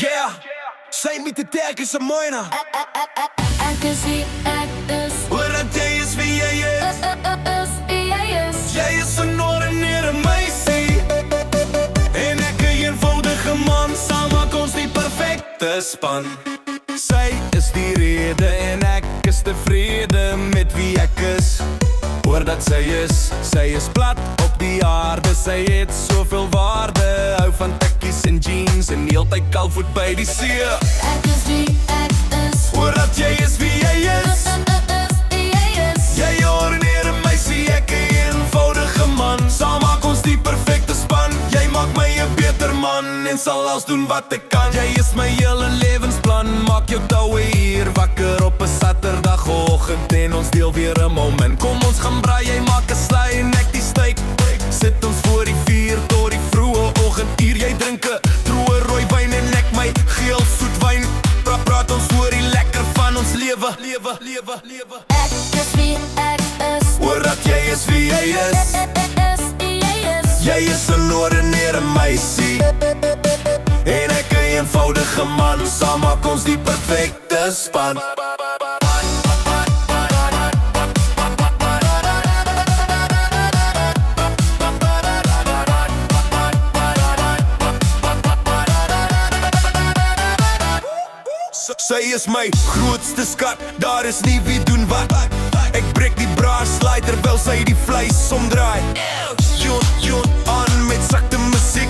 Yeah, sy met die tag is 'n moina. Ek is wie ek is. Hoor dat jy is wie jy is. Is wie jy is. Jy is 'n ordinêre meisie en ek 'n eenvoudige man. Saam maak ons die perfekte span. Sy is die rede en ek is tevrede met wie ek is. Hoor dat sy is plat op die aarde. Sy het soveel waarde, hou van tekkies en jeans en heeltyd kalfvoet by die see. Ek is wie ek is. Hoor dat jy is wie jy is. Is wie jy is. Jy ordinêre meisie, ek 'n eenvoudige man. Saam maak ons die perfekte span. Jy maak my 'n beter man en sal alles doen wat ek kan. Jy is my hele lewensplan. Maak jou toue hier wakker op 'n Saterdagoggend en ons deel weer 'n moment. Kom ons gaan braai, jy maak 'n slai en ek die steak. Sit ons voor die vuur tot die vroeë oggenduur. Jy drink 'n droë rooi wyn en ek my geel soet wyn. Praat ons oor die lekker van ons lewe. Ek is wie ek is. Hoor dat jy is wie jy is. Is wie jy is. Jy is 'n ordinêre meisie en ek 'n eenvoudige man. Saam maak ons die perfekte span. Sy is my grootste skat, daar is nie wie doen wat. Ek breek die braas slide terwyl sy die vleis omdraai. Joon aan met sakte musiek.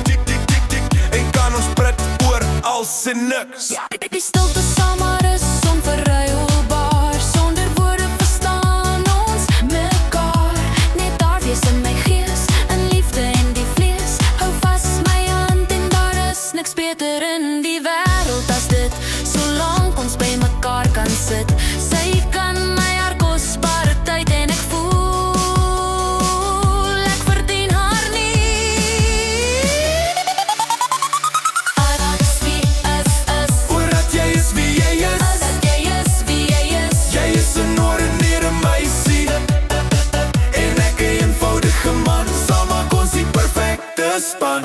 En kan ons pret oor als en niks. Die stilte saam maar is onverruilbaar. Sonder woorde verstaan ons mekaar. Net daar wees in my gees, in liefde en die vlees. Hou vas my hand en daar is niks beter in die wêreld as dit. Solank ons by mekaar kan sit. Sy kan my haar kosbare tyd en ek voel ek verdien haar nie. Is wie is. Hoor dat jy is wie jy is. Dat jy is wie jy is. Jy is 'n ordinêre meisie en ek 'n eenvoudige man. Saam maak ons die perfekte span.